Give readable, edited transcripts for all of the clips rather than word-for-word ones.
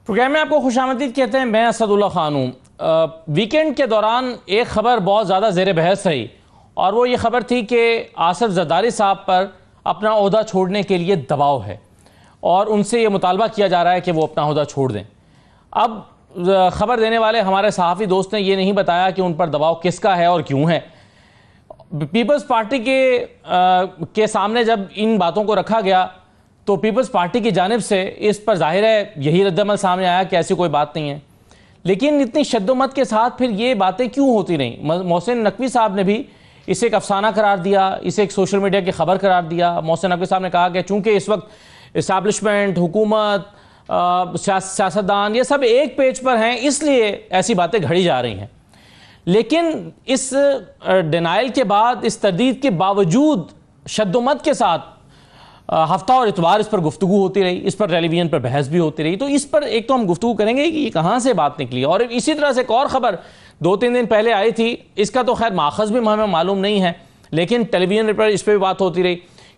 Programme में आपको खुशामदीद कहते हैं। मैं असदुल्ला खान हूँ। वीकेंड के दौरान एक ख़बर बहुत ज़्यादा ज़ेर बहस रही और वो ये ख़बर थी कि आसिफ जरदारी साहब पर अपना ओहदा छोड़ने के लिए दबाव है और उनसे ये मुतालबा किया जा रहा है कि वो अपना ओहदा छोड़ दें। अब ख़बर देने वाले हमारे सहाफ़ी दोस्त ने ये नहीं बताया कि उन पर दबाव किसका है और क्यों है। पीपल्स पार्टी के सामने जब इन बातों को रखा गया तो पीपल्स पार्टी की जानिब से इस पर जाहिर है यही रद्दमल सामने आया कि ऐसी कोई बात नहीं है, लेकिन इतनी शद्दोमत के साथ फिर ये बातें क्यों होती रहीं? मोहसिन नकवी साहब ने भी इसे एक अफसाना करार दिया, इसे एक सोशल मीडिया की खबर करार दिया। मोहसिन नकवी साहब ने कहा कि चूँकि इस वक्त इस्टेब्लिशमेंट, हुकूमत, सियासतदान ये सब एक पेज पर हैं, इसलिए ऐसी बातें घड़ी जा रही हैं। लेकिन इस डिनाइल के बाद, इस तरदीद के बावजूद शद्दोमत के साथ हफ्ता और इतवार इस पर गुफ्तगू होती रही, इस पर टेलीविजन पर बहस भी होती रही। तो इस पर एक तो हम गुफ्तगू करेंगे कि ये कहाँ से बात निकली। और इसी तरह से एक और ख़बर 2-3 दिन पहले आई थी, इसका तो खैर माखज़ भी हमें मालूम नहीं है, लेकिन टेलीविजन पर इस पर भी बात होती रही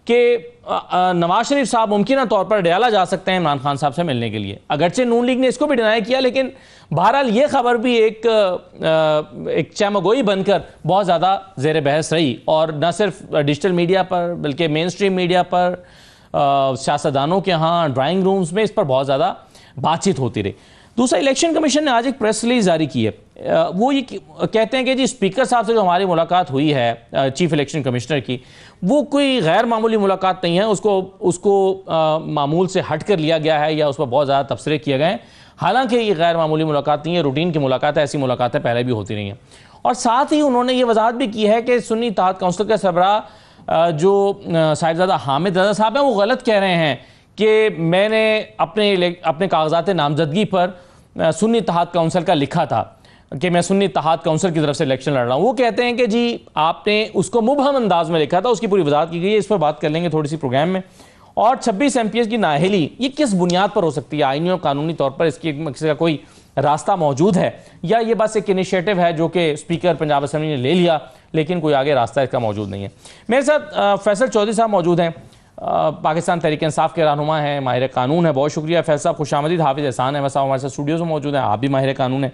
कि नवाज शरीफ साहब मुमकिन तौर पर डयाला जा सकते हैं इमरान खान साहब से मिलने के लिए। अगरचे नून लीग ने इसको भी डिनाई किया, लेकिन बहरहाल ये खबर भी एक चमगोई बनकर बहुत ज़्यादा ज़ेर बहस रही और न सिर्फ डिजिटल मीडिया पर बल्कि मेन स्ट्रीम मीडिया पर, सियासतदानों के यहाँ, ड्राइंग रूम्स में इस पर बहुत ज़्यादा बातचीत होती रही। दूसरा, इलेक्शन कमीशन ने आज एक प्रेस रिलीज जारी की है। वो ये कहते हैं कि जी स्पीकर साहब से जो हमारी मुलाकात हुई है चीफ इलेक्शन कमिश्नर की, वो कोई गैर मामूली मुलाकात नहीं है, उसको मामूल से हट कर लिया गया है या उस पर बहुत ज़्यादा तबसरे किए गए हैं। हालांकि ये गैर मामूली मुलाकात नहीं है, रूटीन की मुलाकात है, ऐसी मुलाकातें पहले भी होती रही हैं। और साथ ही उन्होंने ये वजाहत भी की है कि सुन्नी इत्तेहाद काउंसिल के सरबराह जो साहिबजादा हामिद रज़ा साहब हैं, वो गलत कह रहे हैं कि मैंने अपने कागजात नामजदगी पर सुन्नी इत्तेहाद काउंसिल का लिखा था कि मैं सुन्नी इत्तेहाद काउंसिल की तरफ से इलेक्शन लड़ रहा हूँ। वो कहते हैं कि जी आपने उसको मुबहम अंदाज में लिखा था, उसकी पूरी वजाहत की गई है। इस पर बात कर लेंगे थोड़ी सी प्रोग्राम में। और 26 MPs की नाअहली ये किस बुनियाद पर हो सकती है? आईनी और कानूनी तौर पर इसकी का कोई रास्ता मौजूद है या ये बस एक इनिशिएटिव है जो कि स्पीकर पंजाब असेंबली ने ले लिया, लेकिन कोई आगे रास्ता इसका मौजूद नहीं है? मेरे साथ फैसल चौधरी साहब मौजूद हैं, पाकिस्तान तहरीक इंसाफ के रहनुमा हैं, माहिर कानून है। बहुत शुक्रिया फैसल साहब, खुशामदीद। हाफिज़ एहसान है वैसा हमारे साथ स्टूडियो में मौजूद है, आप भी माहिर कानून है।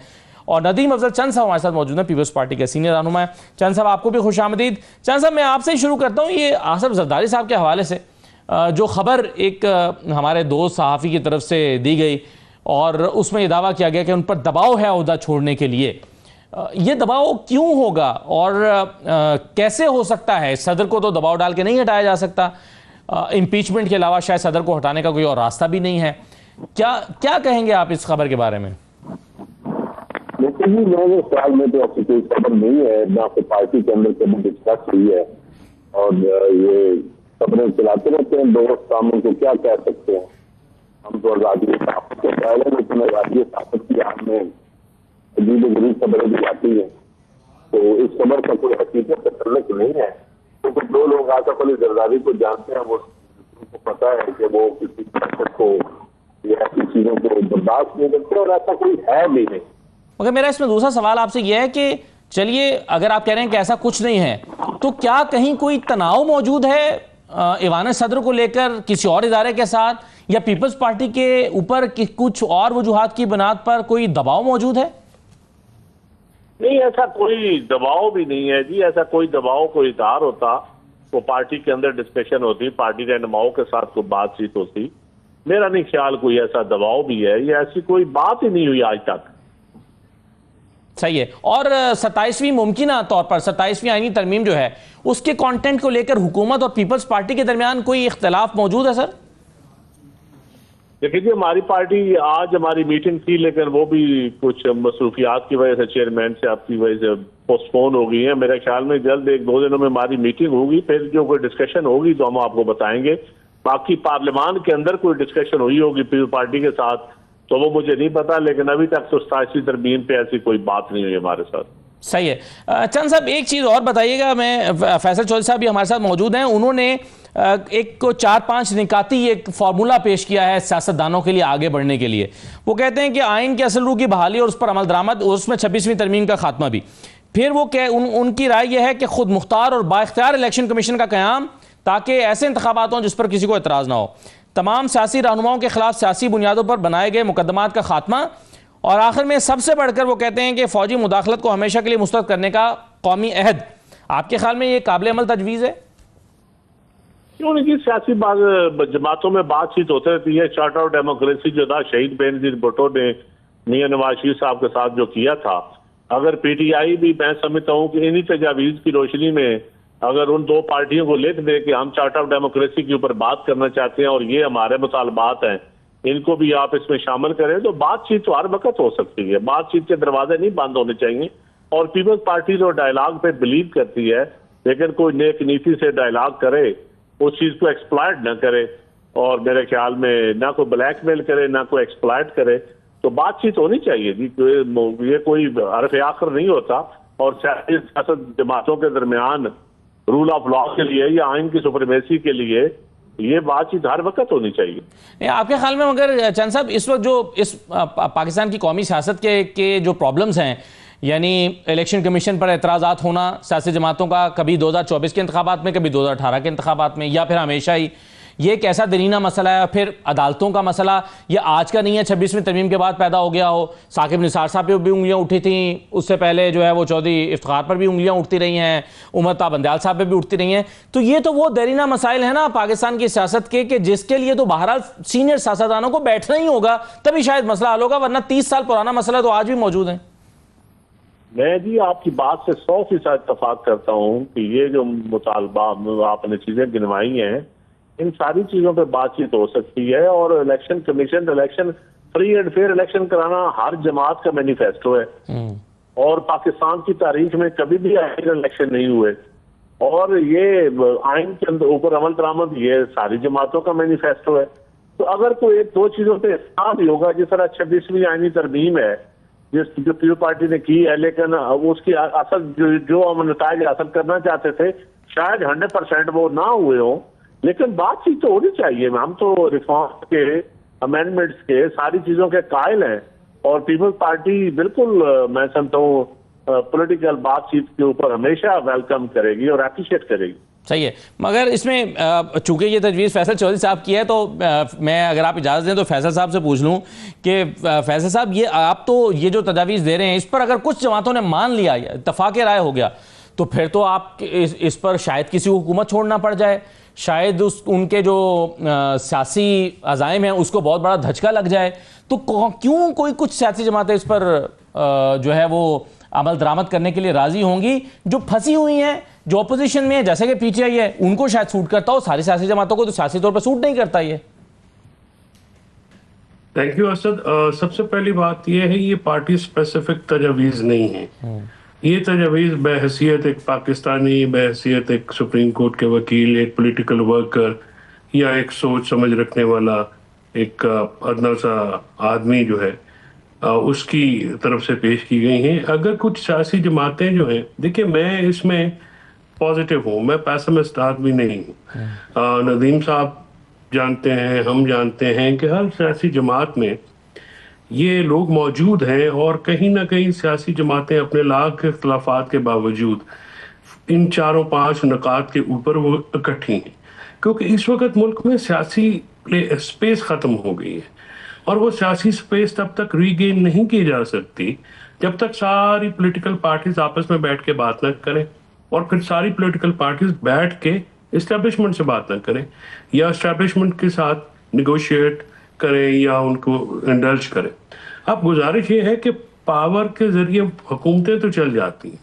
और नदीम अफजल चंद साहब हमारे साथ मौजूद हैं, पीपल्स पार्टी के सीनियर रहनुमा है। चंद साहब आपको भी खुशामदीद। चंद साहब मैं आपसे ही शुरू करता हूँ, ये आसिफ जरदारी साहब के हवाले से जो खबर एक हमारे दोस्त सहाफ़ी की तरफ से दी गई और उसमें यह दावा किया गया कि उन पर दबाव है ओहदा छोड़ने के लिए, ये दबाव क्यों होगा और कैसे हो सकता है? सदर को तो दबाव डाल के नहीं हटाया जा सकता, इम्पीचमेंट के अलावा शायद सदर को हटाने का कोई और रास्ता भी नहीं है। क्या कहेंगे आप इस खबर के बारे में? देखिए जी, मेरे ख्याल में तो ऐसी कोई खबर नहीं है, ना तो पार्टी के अंदर कभी डिस्कस हुई है और ये खबरें चलाते रहते हैं दोस्त, कामों को क्या कह सकते हैं। हम तो आजादी साहब के पहले, लेकिन आजादी साहब की आड़ में अजीब गरीब खबरें भी आती है, तो इस खबर का कोई हकीकत तसल्लुक नहीं है। क्योंकि तो जो लोग आसिफ अली जरदारी को जानते हैं वो उनको पता है कि वो किसी ताकत को या ऐसी चीजों को बर्दाश्त नहीं करते और ऐसा कोई है भी नहीं। मगर मेरा इसमें दूसरा सवाल आपसे यह है कि चलिए अगर आप कह रहे हैं कि ऐसा कुछ नहीं है, तो क्या कहीं कोई तनाव मौजूद है ईवान सदर को लेकर किसी और इदारे के साथ, या पीपल्स पार्टी के ऊपर कुछ और वजूहात की बुनियाद पर कोई दबाव मौजूद है? नहीं, ऐसा कोई दबाव भी नहीं है जी। ऐसा कोई दबाव कोई इज़हार होता वो पार्टी के अंदर डिस्कशन होती, पार्टी रहनुमाओं के साथ कोई बातचीत होती। मेरा नहीं ख्याल कोई ऐसा दबाव भी है, ये ऐसी कोई बात ही नहीं हुई आज तक। सही है। और 27वीं मुमकिन तौर पर 27वीं आईनी तरमीम जो है उसके कंटेंट को लेकर हुकूमत और पीपल्स पार्टी के दरमियान कोई इख्तलाफ मौजूद है सर? देखिए, हमारी पार्टी आज हमारी मीटिंग थी, लेकिन वो भी कुछ मसरूफियात की वजह से, चेयरमैन से आपकी वजह से पोस्टपोन हो गई है। मेरे ख्याल में जल्द 1-2 दिनों में हमारी मीटिंग होगी, फिर जो कोई डिस्कशन होगी तो हम आपको बताएंगे। बाकी पार्लियामान के अंदर कोई डिस्कशन हुई होगी पीपल्स पार्टी के साथ तो वो मुझे नहीं पता, लेकिन अभी तक तो 27वीं तरमीम पे ऐसी कोई बात नहीं हुई हमारे साथ। सही है। चंद साहब एक चीज़ और बताइएगा, मैं फैसल चौधरी साहब भी हमारे साथ मौजूद हैं, उन्होंने एक को 4-5 निकाती एक फार्मूला पेश किया है सियासतदानों के लिए आगे बढ़ने के लिए। वो कहते हैं कि आइन के असल रूह की बहाली और उस पर अमल दरामद, उसमें 26वीं तरमीम का खात्मा भी। फिर वो उनकी राय यह है कि खुद मुख्तार और बाइख्तियार इलेक्शन कमीशन का क़याम, ताकि ऐसे इंतखाबात हों जिस पर किसी को एतराज़ ना हो। तमाम सियासी रहनुमाओं के खिलाफ सियासी बुनियादों पर बनाए गए मुकदमात का खात्मा, और आखिर में सबसे बढ़कर वो कहते हैं कि फौजी मुदाखलत को हमेशा के लिए मुस्तरद करने का कौमी अहद। आपके ख्याल में ये काबिल अमल तजवीज़ है? क्यों नहीं, सियासी जमातों में बातचीत होती रहती है। चार्टर ऑफ डेमोक्रेसी जो था शहीद बेनजीर भुट्टो ने मियां नवाज शरीफ साहब के साथ जो किया था, अगर पीटीआई भी, मैं समझता हूँ कि इन्हीं तजावीज़ की रोशनी में अगर उन दो पार्टियों को लिख दे कि हम चार्टर ऑफ डेमोक्रेसी के ऊपर बात करना चाहते हैं और ये हमारे मुतालबात हैं, इनको भी आप इसमें शामिल करें, तो बातचीत तो हर वक्त हो सकती है। बातचीत के दरवाजे नहीं बंद होने चाहिए। और पीपल्स पार्टी जो डायलॉग पे बिलीव करती है, लेकिन कोई नेक नीति से डायलॉग करे, उस चीज को एक्सप्लॉइट ना करे, और मेरे ख्याल में ना कोई ब्लैकमेल करे ना कोई एक्सप्लॉइट करे, तो बातचीत होनी चाहिए जी। ये कोई हरफ आखिर नहीं होता। और सियासत जमातों के दरमियान रूल ऑफ लॉ के लिए या आइन की सुप्रीमेसी के लिए ये बातचीत हर वक्त होनी चाहिए। आपके ख्याल में मगर चंद साहब, इस वक्त जो इस पाकिस्तान की कौमी सियासत के जो प्रॉब्लम्स हैं, यानी इलेक्शन कमीशन पर एतराज़ात होना सियासी जमातों का, कभी 2024 के इंतखाबात में, कभी 2018 के इंतखाबात में, या फिर हमेशा ही ये एक ऐसा दरीना मसला है, फिर अदालतों का मसला, ये आज का नहीं है, 26वीं तरमीम के बाद पैदा हो गया हो। साकिब निसार साहब पे भी उंगलियां उठी थी, उससे पहले जो है वो चौधरी इफ्तिखार पर भी उंगलियां उठती रही हैं, उमर ताबंदयाल साहब पे भी उठती रही हैं। तो ये तो वो दरीना मसाइल है ना पाकिस्तान की सियासत के, कि जिसके लिए तो बहरहाल सीनियर सियासतदानों को बैठना ही होगा, तभी शायद मसला हल होगा, वरना 30 साल पुराना मसला तो आज भी मौजूद है। मैं जी आपकी बात से 100% इत्तफाक करता हूँ कि ये जो मुतालबा आपने चीजें गिनवाई हैं, इन सारी चीजों पे बातचीत हो सकती है। और election commission, election free and fair election कराना हर जमात का मैनिफेस्टो है, और पाकिस्तान की तारीख में कभी भी इलेक्शन नहीं हुए, और ये आइन के ऊपर अमल दरामद ये सारी जमातों का मैनिफेस्टो है। तो अगर कोई एक दो चीजों पे इख्तिलाफ भी होगा, जिस तरह 26वीं आइनी तरमीम है जो पीपल पार्टी ने की है, लेकिन उसकी असल जो हम नताइज हासिल करना चाहते थे शायद 100% वो ना हुए हों, लेकिन बातचीत तो होनी चाहिए। हम तो रिफॉर्म के, अमेंडमेंट्स के, सारी चीजों के कायल हैं, और पीपल्स पार्टी बिल्कुल मैं समझता हूँ पॉलिटिकल बातचीत के ऊपर हमेशा वेलकम करेगी और अप्रिशिएट करेगी। सही है, मगर इसमें चूंकि ये तजवीज़ फैसल चौधरी साहब की है, तो मैं अगर आप इजाज़त दें तो फैसल साहब से पूछ लूँ कि फैसल साहब, ये आप तो ये जो तजावीज़ दे रहे हैं, इस पर अगर कुछ जमातों ने मान लिया, इत्तफाक़ राय हो गया, तो फिर तो आप इस पर शायद किसी को हुकूमत छोड़ना पड़ जाए, शायद उनके जो सियासी अज़ाइम हैं उसको बहुत बड़ा धचका लग जाए। तो क्यों कोई कुछ सियासी जमातें इस पर जो है वो अमल दरामद करने के लिए राजी होंगी? जो फंसी हुई हैं, जो अपोजिशन में है, जैसे कि पीटीआई है, उनको शायद सूट करता हो, सारी सियासी जमातों को तो सियासी तौर पर सूट नहीं करता ये। Thank you Asad. सबसे पहली बात यह है, ये पार्टी स्पेसिफिक तजावीज़ नहीं है। ये तजावीज़ बहैसियत एक पाकिस्तानी, बहैसियत एक सुप्रीम कोर्ट के वकील, एक पॉलिटिकल वर्कर या एक सोच समझ रखने वाला एक अदना सा आदमी जो है उसकी तरफ से पेश की गई हैं। अगर कुछ सियासी जमातें जो हैं, देखिए मैं इसमें पॉजिटिव हूँ, मैं पैसिमिस्ट आदमी नहीं हूँ। नदीम साहब जानते हैं, हम जानते हैं कि हर सियासी जमात में ये लोग मौजूद हैं, और कहीं ना कहीं सियासी जमातें अपने लाख इख्तलाफात के बावजूद इन 4-5 नुकात के ऊपर वो इकट्ठी हैं, क्योंकि इस वक्त मुल्क में सियासी स्पेस ख़त्म हो गई है, और वो सियासी स्पेस तब तक रीगेन नहीं की जा सकती जब तक सारी पॉलिटिकल पार्टीज आपस में बैठ के बात न करें, और फिर सारी पॉलिटिकल पार्टीज बैठ के इस्टेब्लिशमेंट से बात न करें, या इस्टेब्लिशमेंट के साथ निगोशिएट करें या उनको इंडल्ज करें। अब गुजारिश ये है कि पावर के जरिए हुकूमतें तो चल जाती हैं,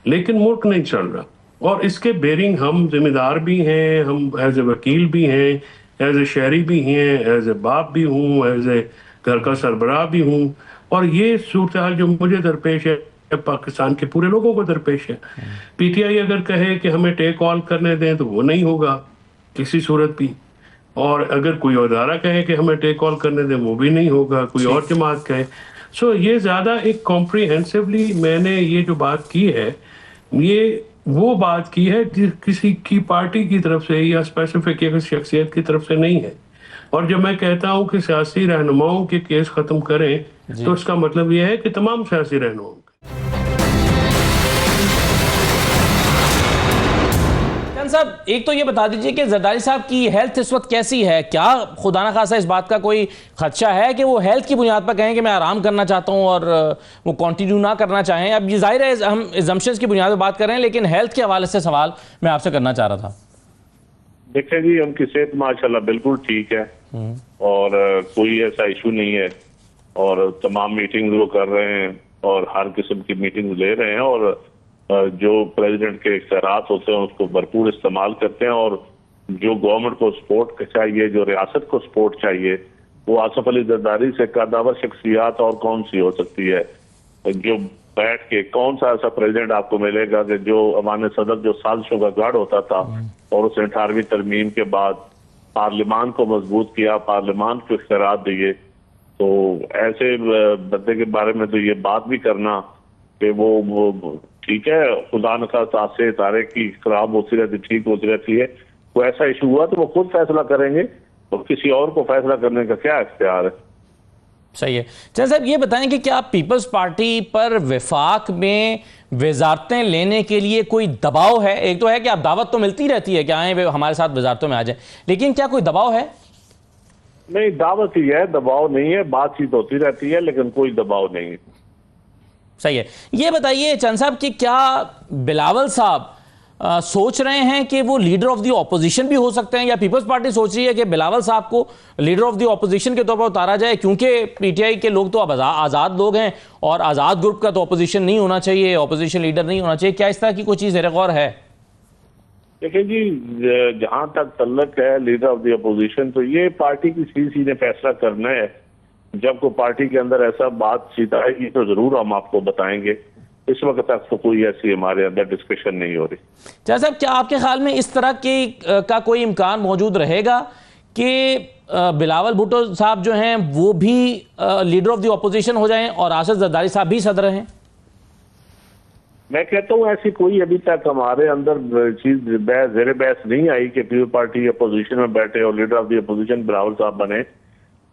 लेकिन मुल्क नहीं चल रहा, और इसके बेरिंग हम जिम्मेदार भी हैं, हम एज ए वकील भी हैं, एज ए शहरी भी हैं, एज ए बाप भी हूँ, एज ए घर का सरबराह भी हूँ, और ये सूरत हाल जो मुझे दरपेश है पाकिस्तान के पूरे लोगों को दरपेश है। पीटीआई अगर कहे कि हमें टेक ऑल करने दें तो वो नहीं होगा किसी सूरत भी, और अगर कोई अदारा कहे कि हमें टेक ऑल करने दें वो भी नहीं होगा, कोई और जमात कहे। सो ये ज़्यादा एक कॉम्प्रिहेंसिवली मैंने ये जो बात की है, ये वो बात की है किसी की पार्टी की तरफ से या स्पेसिफिक एक शख्सियत की तरफ से नहीं है। और जब मैं कहता हूं कि सियासी रहनुमाओं के केस खत्म करें, तो इसका मतलब यह है कि तमाम सियासी रहनुमाओं। चंद साहब, एक तो ये बता दीजिए कि जरदारी साहब की हेल्थ इस वक्त कैसी है? क्या खुदा ना खासा इस बात का कोई खदशा है कि वो हेल्थ की बुनियाद पर कहें कि मैं आराम करना चाहता हूं और वो कंटिन्यू ना करना चाहें? अब ये जाहिर है हम एजम्पशंस की बुनियाद पर बात कर रहे हैं, लेकिन हेल्थ के हवाले से सवाल मैं आपसे करना चाह रहा था। देखिए जी, उनकी सेहत माशाल्लाह बिल्कुल ठीक है और कोई ऐसा इशू नहीं है और तमाम मीटिंग वो कर रहे हैं और हर किस्म की मीटिंग ले रहे हैं और जो प्रेसिडेंट के इख्तियारात होते हैं उसको भरपूर इस्तेमाल करते हैं और जो गवर्नमेंट को सपोर्ट चाहिए, जो रियासत को सपोर्ट चाहिए, वो आसिफ अली जरदारी से कदावर शख्सियात और कौन सी हो सकती है? जो बैठ के कौन सा ऐसा प्रेसिडेंट आपको मिलेगा कि जो अवान सदर जो साजिशों का गढ़ होता था और उसने 18वीं तरमीम के बाद पार्लियामान को मजबूत किया, पार्लियामान को इख्तियारात दिए, तो ऐसे बंदे के बारे में तो ये बात भी करना कि वो ठीक है, खुदा न खास्ता से तारे की खराब होती रहती, ठीक होती रहती है, कोई ऐसा इशू हुआ तो वो खुद फैसला करेंगे और किसी और को फैसला करने का क्या इख्तियार है? सही है। चंद साहब, ये बताएं कि क्या पीपल्स पार्टी पर वफाक में वजारतें लेने के लिए कोई दबाव है? एक तो है कि आप दावत तो मिलती रहती है कि आए वे हमारे साथ वजारतों में आ जाए, लेकिन क्या कोई दबाव है? नहीं, दावत ही है, दबाव नहीं है, बातचीत होती रहती है लेकिन कोई दबाव नहीं है। सही है। ये बताइए चंद साहब कि क्या बिलावल साहब सोच रहे हैं कि वो लीडर ऑफ द ऑपोजिशन भी हो सकते हैं, या पीपल्स पार्टी सोच रही है कि बिलावल साहब को लीडर ऑफ द ऑपोजिशन के तौर पर उतारा जाए, क्योंकि पीटीआई के लोग तो अब आज़ाद लोग हैं और आज़ाद ग्रुप का तो ऑपोजिशन नहीं होना चाहिए, ऑपोजिशन लीडर नहीं होना चाहिए? क्या इस तरह की कोई चीज़ ज़ेर गौर है? देखिए जी, जहां तक तल्लक है लीडर ऑफ द अपोजिशन, तो ये पार्टी की सीसी ने फैसला करना है। जब को पार्टी के अंदर ऐसा बातचीत आएगी तो जरूर हम आपको बताएंगे। इस वक्त तक तो कोई ऐसी हमारे अंदर डिस्कशन नहीं हो रही। चाचा साहब, क्या आपके ख्याल में इस तरह के का कोई इम्कान मौजूद रहेगा कि बिलावल भुट्टो साहब जो हैं वो भी लीडर ऑफ द ऑपोजिशन हो जाएं और आसिफ जरदारी साहब भी सदर हैं? मैं कहता हूँ ऐसी कोई अभी तक हमारे अंदर चीज ज़ेर बहस नहीं आई कि पीपल पार्टी अपोजिशन में बैठे और leader of the opposition Bilawal साहब बने।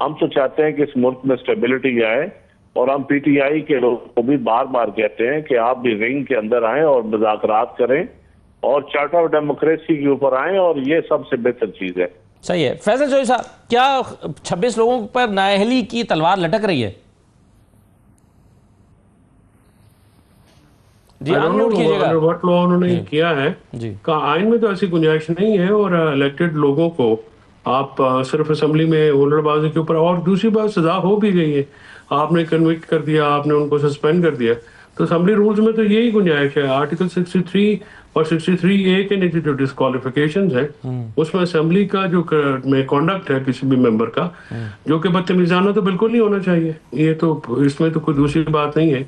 हम तो चाहते हैं कि इस मुल्क में स्टेबिलिटी आए और हम पीटीआई के लोगों को भी बार बार कहते हैं कि आप भी रिंग के अंदर आएं और मुज़ाकरात करें और चार्टर ऑफ डेमोक्रेसी के ऊपर आएं, और ये सबसे बेहतर चीज है। सही है। फैसल चौधरी साहब, क्या 26 लोगों पर नाअहली की तलवार लटक रही है? जी, अनम्यूट कीजिएगा। व्हाट लॉ उन्होंने किया है जी का आइन में तो ऐसी गुंजाइश नहीं है, और इलेक्टेड लोगों को आप सिर्फ असेंबली में हुल्लड़बाजी के ऊपर, और दूसरी बात सजा हो भी गई है, आपने कन्विक्ट कर दिया, आपने उनको सस्पेंड कर दिया, तो असेंबली रूल्स में तो यही गुंजाइश है। आर्टिकल 63 और 63A के नीचे जो डिस्क्वालिफिकेशंस है उसमें असेंबली का जो में कॉन्डक्ट है किसी भी मेंबर का जो कि बदतमीजाना तो बिल्कुल नहीं होना चाहिए। ये तो इसमें तो कोई दूसरी बात नहीं है।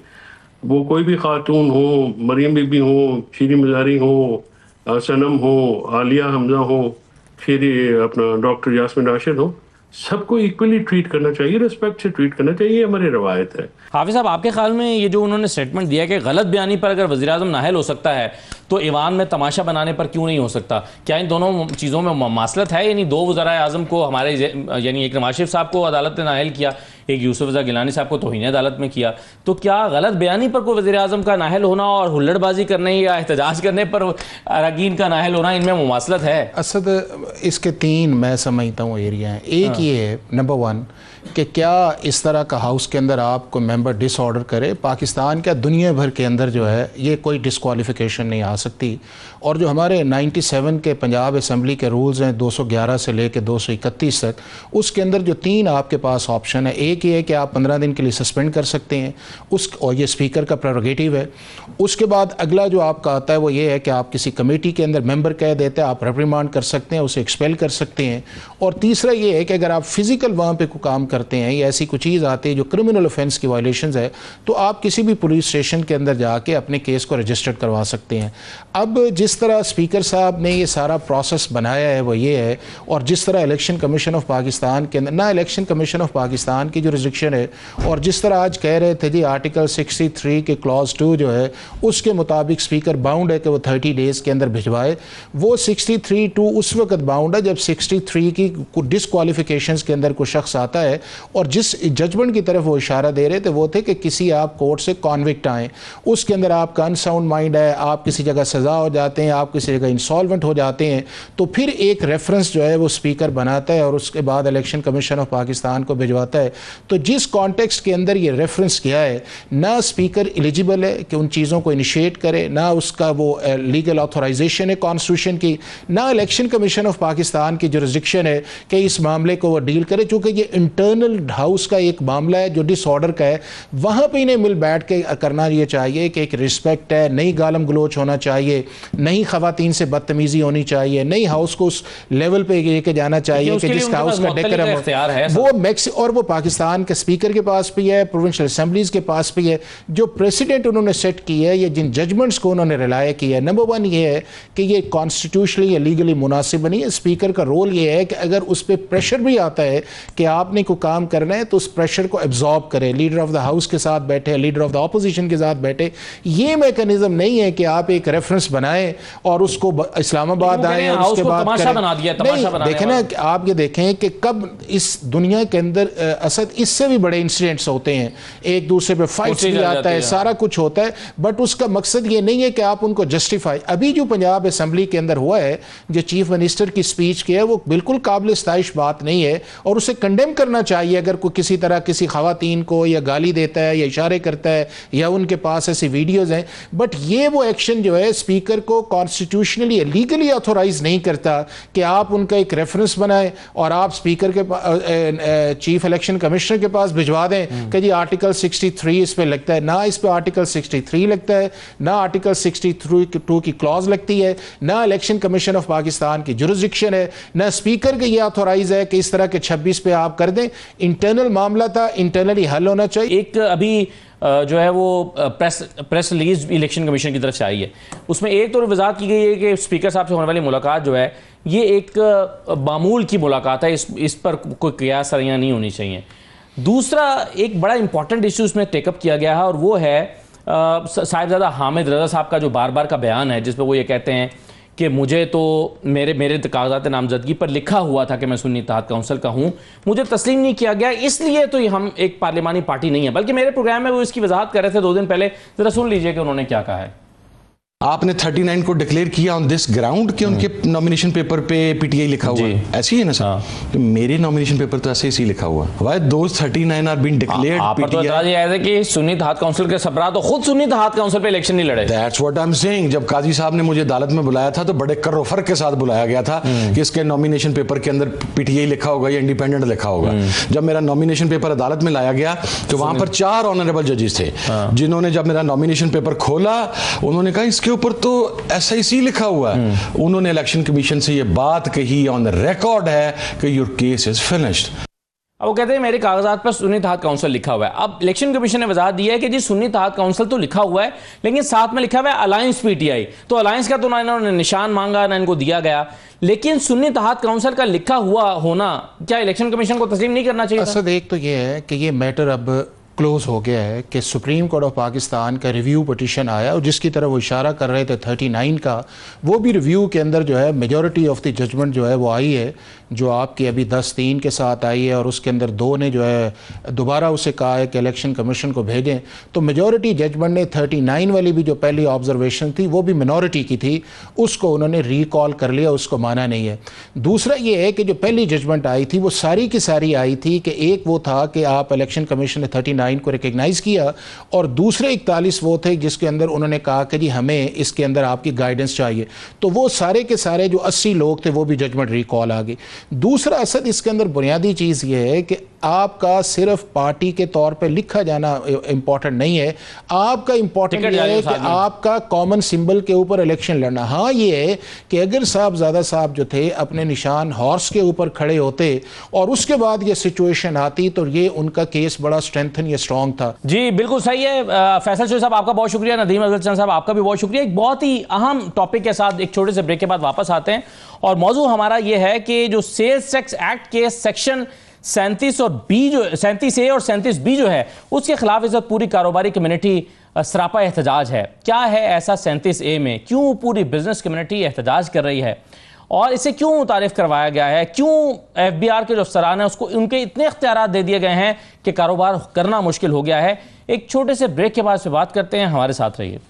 वो कोई भी खातून हो, मरियम बीबी हो, शीरी मजारी हो, सनम हो, आलिया हमजा हो, शीरी अपना डॉक्टर यास्मीन राशिद हो, सबको इक्वली ट्रीट करना चाहिए, रिस्पेक्ट से ट्रीट करना चाहिए, हमारी रवायत है। हाफिज साहब, आपके ख्याल में ये जो उन्होंने स्टेटमेंट दिया कि गलत बयानी पर अगर वज़ीर-ए-आज़म नाअहल हो सकता है तो ईवान में तमाशा बनाने पर क्यों नहीं हो सकता? क्या इन दोनों चीज़ों में ममासलत है? यानी दो वज़ीर-ए-आज़म को हमारे, यानी एक नवाज शरीफ साहब को अदालत ने नाअहल किया, एक यूसुफ रज़ा गिलानी साहब को तौहीन अदालत में किया, तो क्या गलत बयानी पर कोई वज़ीर-ए-आज़म का नाअहल होना और हुल्लड़बाजी करने या एहतजाज करने पर अरकान का नाअहल होना, इनमें मुमासलत है? असद, इसके तीन मैं समझता हूँ एरिया हैं। एक ये है, नंबर 1 कि क्या इस तरह का हाउस के अंदर आप कोई मेंबर डिसऑर्डर करे, पाकिस्तान क्या दुनिया भर के अंदर जो है ये कोई डिस्क्वालिफिकेशन नहीं आ सकती। और जो हमारे 97 के पंजाब असम्बली के रूल्स हैं 211 से लेकर 231 तक, उसके अंदर जो 3 आपके पास ऑप्शन है, एक ये है कि आप 15 दिन के लिए सस्पेंड कर सकते हैं, और ये स्पीकर का प्रेरोगेटिव है। उसके बाद अगला जो आपका आता है वो ये है कि आप किसी कमेटी के अंदर मेंबर कह देते हैं, आप रिप्रिमांड कर सकते हैं, उसे एक्सपेल कर सकते हैं। और तीसरा ये है कि अगर आप फिजिकल वहाँ पे कोई काम करते हैं या ऐसी कोई चीज़ आती है जो क्रिमिनल ऑफेंस की वायलेशंस है, तो आप किसी भी पुलिस स्टेशन के अंदर जाके अपने केस को रजिस्टर्ड करवा सकते हैं। अब जिस तरह स्पीकर साहब ने ये सारा प्रोसेस बनाया है वो ये है, और जिस तरह इलेक्शन कमीशन ऑफ पाकिस्तान के अंदर ना, इलेक्शन कमीशन ऑफ पाकिस्तान की जो रिस्ट्रिक्शन है, और जिस तरह आज कह रहे थे जी आर्टिकल 63 के क्लॉज 2 जो है उसके मुताबिक स्पीकर बाउंड है कि वो 30 डेज़ के अंदर भिजवाए, वो 63(2) उस वक्त बाउंड है जब 63 की डिस्क्वालिफिकेशंस के अंदर कोई शख्स आता है और जिस जजमेंट की तरफ वो इशारा दे रहे थे वो थे कि किसी आप कोर्ट से कॉन्विक्ट आएँ, उसके अंदर आपका अनसाउंड माइंड है, आप किसी जगह सज़ा हो जाते हैं, आप किसी जगह इंसॉल्वेंट हो जाते हैं, तो फिर एक रेफरेंस जो है वो स्पीकर बनाता है और उसके बाद इलेक्शन कमीशन ऑफ पाकिस्तान को भिजवाता है। तो जिस कॉन्टेक्स्ट के अंदर ये रेफरेंस किया है, ना स्पीकर एलिजिबल है कि उन चीज़ों को इनिशिएट करे, ना उसका वो लीगल ऑथराइजेशन है कॉन्स्टिट्यूशन की, ना इलेक्शन कमीशन ऑफ पाकिस्तान की जुरिस्डिक्शन है कि इस मामले को वो डील करे, चूँकि ये इंटरनल हाउस का एक मामला है जो डिसऑर्डर का है। वहाँ पर इन्हें मिल बैठ के करना ये चाहिए कि एक रिस्पेक्ट है, नहीं गालम गलोच होना चाहिए, नहीं खवातीन से बदतमीज़ी होनी चाहिए, नहीं हाउस को उस लेवल पे लेके जाना चाहिए कि जिसका हाउस का डेकोरम वो मैक्स, और वो पाकिस्तान के स्पीकर के पास भी है, प्रोविंशियल असेंबलीज के पास भी है। जो प्रेसिडेंट उन्होंने सेट की है, ये जिन जजमेंट्स को उन्होंने रिलाय किया है, नंबर वन ये है कि ये कॉन्स्टिट्यूशनली या लीगली मुनासिब नहीं है। स्पीकर का रोल ये है कि अगर उस पर प्रेशर भी आता है कि आपने कोई काम करना है तो उस प्रेशर को एब्जॉर्ब करे, लीडर ऑफ द हाउस के साथ बैठे, लीडर ऑफ द ऑपोजिशन के साथ बैठे। ये मैकेनिज्म नहीं है कि आप एक रेफरेंस बनाएं और उसको इस्लामाबाद आए और उसके बाद देखें ना, आप ये देखें कि कब इस दुनिया के अंदर असद इससे भी बड़े इंसिडेंट्स होते हैं, एक दूसरे पे फाइट्स भी आता है, सारा कुछ होता है, बट उसका मकसद ये नहीं है कि आप उनको जस्टिफाई। अभी जो पंजाब असेंबली के अंदर हुआ है, जो चीफ मिनिस्टर की स्पीच की है, वो बिल्कुल काबिल इस्ताइश बात नहीं है और उसे कंडेम करना चाहिए। अगर कोई किसी तरह किसी खवातीन को या गाली देता है या इशारे करता है या उनके पास ऐसी वीडियोज हैं, बट ये वो एक्शन जो है स्पीकर को कॉन्स्टिट्यूशनली लीगली ऑथोराइज नहीं करता कि आप उनका एक रेफरेंस बनाएं और आप स्पीकर के चीफ इलेक्शन कमिश्नर के पास भिजवा दें कि जी आर्टिकल 63 इस पे लगता है। ना इस पे आर्टिकल 63 लगता है, ना आर्टिकल 62 की क्लॉज लगती है, ना इलेक्शन कमीशन ऑफ पाकिस्तान की जुरिस्डिक्शन है, ना स्पीकर के ये ऑथोराइज है कि इस तरह के 26 पे आप कर दें। इंटरनल मामला था, इंटरनली हल होना चाहिए। एक अभी जो है वो प्रेस रिलीज इलेक्शन कमीशन की तरफ से आई है, उसमें एक तो वजाहत की गई है कि स्पीकर साहब से होने वाली मुलाकात जो है ये एक मामूल की मुलाकात है, इस पर कोई कियास सरियाँ नहीं होनी चाहिए। दूसरा एक बड़ा इंपॉर्टेंट इशू इसमें टेकअप किया गया है और वो है साहिबजादा हामिद रजा साहब का जो बार बार का बयान है जिसमें वो ये कहते हैं कि मुझे तो मेरे कागजात नामजदगी पर लिखा हुआ था कि मैं सुन्नी इत्तेहाद काउंसिल का हूँ, मुझे तस्लीम नहीं किया गया, इसलिए तो हम एक पार्लिमानी पार्टी नहीं है। बल्कि मेरे प्रोग्राम में वो इसकी वजाहत कर रहे थे 2 दिन पहले, जरा सुन लीजिए कि उन्होंने क्या कहा है। आपने 39 को डिक्लेयर किया ऑन दिस ग्राउंड कि उनके नॉमिनेशन पेपर पे पीटीआई लिखा हुआ है, ऐसे ही है ना सर? तो मेरे नॉमिनेशन पेपर तो ऐसे ही लिखा हुआ है। Why those 39 are being declared PTI. तो ये है कि सुन्नी इत्तेहाद काउंसिल के सरबराह तो खुद सुन्नी इत्तेहाद काउंसिल पे इलेक्शन नहीं लड़े। That's what I am saying. जब काजी साहब ने मुझे अदालत में बुलाया था तो बड़े कर्रो फर्क के साथ बुलाया गया था कि इसके नॉमिनेशन पेपर के अंदर पीटीआई लिखा होगा या इंडिपेंडेंट लिखा होगा। जब मेरा नॉमिनेशन पेपर अदालत में लाया गया तो वहां पर 4 ऑनरेबल जजेस थे जिन्होंने जब मेरा नॉमिनेशन पेपर खोला उन्होंने कहा इसके ऊपर तो SIC लिखा हुआ है। उन्होंने इलेक्शन कमीशन से ये बात कही, ऑन द रिकॉर्ड है कि योर केस इज फिनिश्ड। अब वो कहते हैं मेरे कागजात पर सुन्नी इत्तेहाद काउंसिल लिखा हुआ है। अब इलेक्शन कमीशन ने वजाहत दी है कि जी सुन्नी इत्तेहाद काउंसिल तो लिखा हुआ है लेकिन साथ में लिखा हुआ है अलायंस पीटीआई, तो अलायंस का तो ना इन्होंने निशान मांगा ना इनको दिया गया, लेकिन सुन्नी इत्तेहाद काउंसिल का लिखा हुआ होना क्या इलेक्शन कमीशन को तस्लीम नहीं करना चाहिए? असद एक तो ये है कि ये मैटर अब क्लोज हो गया है कि सुप्रीम कोर्ट ऑफ पाकिस्तान का रिव्यू पिटीशन आया और जिसकी तरफ वो इशारा कर रहे थे 39 का, वो भी रिव्यू के अंदर जो है मेजॉरिटी ऑफ द जजमेंट जो है वो आई है, जो आपकी अभी 10-3 के साथ आई है और उसके अंदर 2 ने जो है दोबारा उसे कहा है कि इलेक्शन कमीशन को भेजें। तो मेजॉरिटी जजमेंट ने 39 वाली भी जो पहली ऑब्जर्वेशन थी वो भी मिनॉरिटी की थी, उसको उन्होंने रिकॉल कर लिया, उसको माना नहीं है। दूसरा ये है कि जो पहली जजमेंट आई थी वो सारी की सारी आई थी कि एक वो था कि आप इलेक्शन कमीशन ने 39 को रिकग्नाइज किया और दूसरे 41 वो थे जिसके अंदर उन्होंने कहा कि जी हमें इसके अंदर आपकी गाइडेंस चाहिए। तो वो सारे के सारे जो 80 लोग थे वो भी जजमेंट रिकॉल आ गई। दूसरा असद इसके अंदर बुनियादी चीज़ ये है कि आपका सिर्फ पार्टी के तौर पे लिखा जाना इंपॉर्टेंट नहीं है, आपका इंपॉर्टेंट ये है कि आपका कॉमन सिंबल के ऊपर इलेक्शन लड़ना। हाँ ये है कि अगर साहबजादा साहब जो थे अपने निशान हॉर्स के ऊपर खड़े होते और उसके बाद ये सिचुएशन आती तो ये उनका केस बड़ा स्ट्रेंथन या स्ट्रॉन्ग था। जी बिल्कुल सही है। फैसल शोएब साहब आपका बहुत शुक्रिया, नदीम अफजल चंद साहब आपका भी बहुत शुक्रिया। एक बहुत ही अहम टॉपिक के साथ एक छोटे से ब्रेक के बाद वापस आते हैं और मौजू हमारा ये है कि जो सेल्स टैक्स एक्ट के सेक्शन 37 और बी जो 37A और 37B जो है उसके खिलाफ इस वक्त पूरी कारोबारी कम्युनिटी सरापा एहतजाज है। क्या है ऐसा 37A में, क्यों पूरी बिजनेस कम्युनिटी एहतजाज कर रही है और इसे क्यों मुतारिफ करवाया गया है? क्यों FBR के जो अफसरान हैं उसको उनके इतने इख्तियारात दे दिए गए हैं कि कारोबार करना मुश्किल हो गया है? एक छोटे से ब्रेक के बाद से बात करते हैं, हमारे साथ रहिए।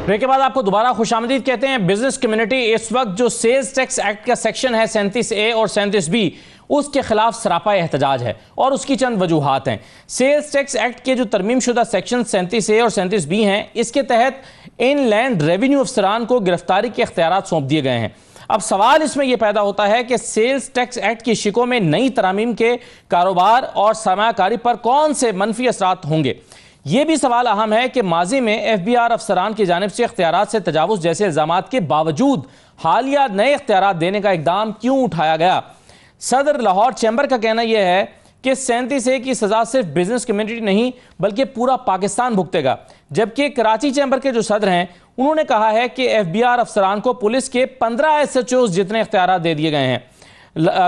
ब्रेक के बाद आपको दोबारा खुशामदीद कहते हैं। बिजनेस कम्युनिटी इस वक्त जो सेल्स टैक्स एक्ट का सेक्शन है 37A और 37B, उसके खिलाफ सरापा एहतजाज है और उसकी चंद वजूहात हैं। सेल्स टैक्स एक्ट के जो तरमीम शुदा सेक्शन 37A और 37B हैं, इसके तहत इनलैंड रेवेन्यू अफसरान को गिरफ्तारी के इख्तियारात सौंप दिए गए हैं। अब सवाल इसमें यह पैदा होता है कि सेल्स टैक्स एक्ट की शिकों में नई तरमीम के कारोबार और सरमायाकारी पर कौन से मनफी असरात होंगे। यह भी सवाल अहम है कि माजी में FBR अफसरान की जानिब से इख्तियारात से तजावुज़ जैसे इल्ज़ामात के बावजूद हालिया नए इख्तियारात देने का इक़दाम क्यों उठाया गया। सदर लाहौर चैम्बर का कहना यह है कि 37A की सज़ा सिर्फ बिजनेस कम्युनिटी नहीं बल्कि पूरा पाकिस्तान भुगतेगा। जबकि कराची चैम्बर के जो सदर हैं उन्होंने कहा है कि FBR अफसरान को पुलिस के 15 SHOs जितने इख्तियारात दे दिए गए हैं।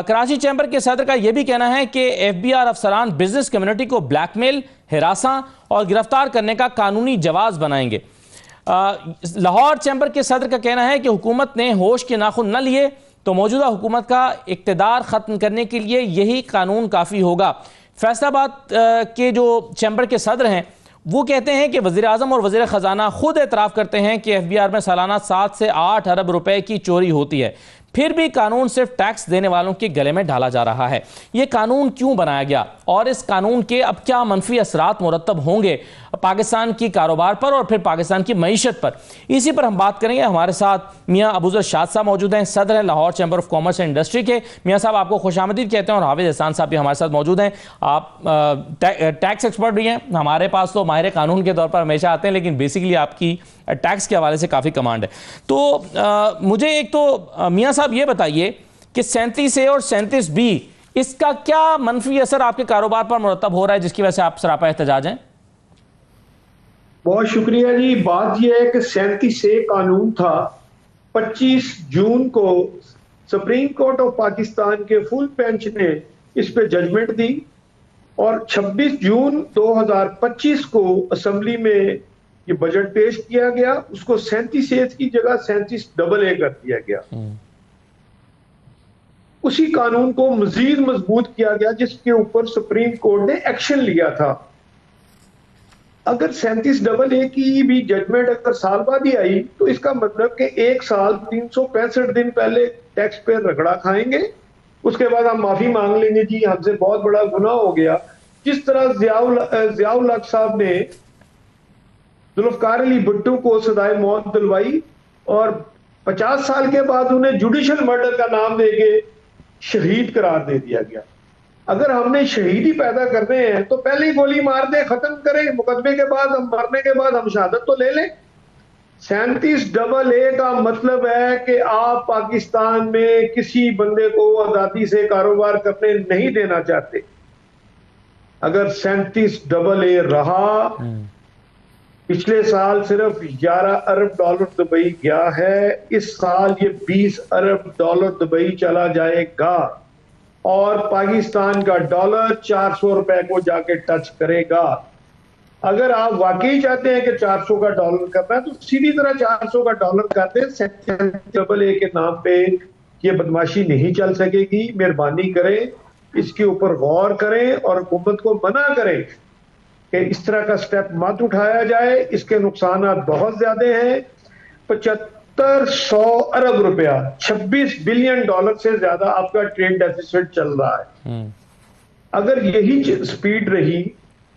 कराची चैम्बर के सदर का यह भी कहना है कि FBR अफसरान बिजनेस कम्युनिटी को ब्लैकमेल, हिरासा और गिरफ्तार करने का कानूनी जवाज बनाएंगे। लाहौर चैम्बर के सदर का कहना है कि हुकूमत ने होश के नाखुन न लिए तो मौजूदा हुकूमत का इक़्तिदार ख़त्म करने के लिए यही कानून काफ़ी होगा। फैसलाबाद के जो चैम्बर के सदर हैं वो कहते हैं कि वज़ीर आज़म और वज़ीर ख़जाना खुद एतराफ़ करते हैं कि FBR में सालाना 7 से 8 अरब रुपए की चोरी होती है, फिर भी कानून सिर्फ टैक्स देने वालों के गले में डाला जा रहा है। ये कानून क्यों बनाया गया और इस कानून के अब क्या मनफी असरात मुरतब होंगे पाकिस्तान की कारोबार पर और फिर पाकिस्तान की मईशत पर, इसी पर हम बात करेंगे। हमारे साथ मियाँ अबूज़र शाद साहब मौजूद हैं, सदर हैं Lahore chamber of commerce and industry के। मियाँ साहब आपको खुशामदीद कहते हैं और हाफिज़ एहसान साहब भी हमारे साथ मौजूद हैं। आप टैक्स एक्सपर्ट भी हैं, हमारे पास तो माहिर कानून के तौर पर हमेशा आते हैं, लेकिन बेसिकली आपकी टैक्स के हवाले से काफ़ी कमांड है। तो मुझे एक तो मियाँ साहब ये बताइए कि 37A और 37B इसका क्या मनफी असर आपके कारोबार पर मुरतब हो रहा है जिसकी वजह से आप सरापा एहतजाज हैं? बहुत शुक्रिया जी। बात यह है कि 37A कानून था, 25 जून को सुप्रीम कोर्ट ऑफ पाकिस्तान के फुल बेंच ने इस पे जजमेंट दी और 26 जून 2025 को असेंबली में ये बजट पेश किया गया। उसको 37A की जगह 37AA कर दिया गया। उसी कानून को मजीद मजबूत किया गया जिसके ऊपर सुप्रीम कोर्ट ने एक्शन लिया था। अगर 37AA की भी जजमेंट अगर साल बाद ही आई तो इसका मतलब कि 1 साल 365 दिन पहले टैक्स पे रगड़ा खाएंगे, उसके बाद हम माफी मांग लेंगे, जी हमसे बहुत बड़ा गुनाह हो गया। जिस तरह ज़ियाउल हक साहब ने जुल्फ़िकार अली भुट्टो को सजाए मौत दिलवाई और 50 साल के बाद उन्हें जुडिशल मर्डर का नाम देके शहीद करार दे दिया गया। अगर हमने शहीद ही पैदा करने हैं तो पहले ही गोली मार दे, खत्म करें, मुकदमे के बाद हम मरने के बाद हम शहादत तो ले लें। 37AA का मतलब है कि आप पाकिस्तान में किसी बंदे को आजादी से कारोबार करने नहीं देना चाहते। अगर 37AA रहा, पिछले साल सिर्फ 11 अरब डॉलर दुबई गया है, इस साल ये 20 अरब डॉलर दुबई चला जाएगा और पाकिस्तान का डॉलर 400 रुपए को जाके टच करेगा। अगर आप वाकई चाहते हैं कि 400 का डॉलर करना है तो सीधी तरह 400 का डॉलर कर दें। 37AA के नाम पे ये बदमाशी नहीं चल सकेगी। मेहरबानी करें, इसके ऊपर गौर करें और हुकूमत को मना करें कि इस तरह का स्टेप मत उठाया जाए। इसके नुकसान बहुत ज्यादा हैं। 7500 अरब रुपया, 26 बिलियन डॉलर से ज्यादा आपका ट्रेड डेफिसिट चल रहा है। अगर यही स्पीड रही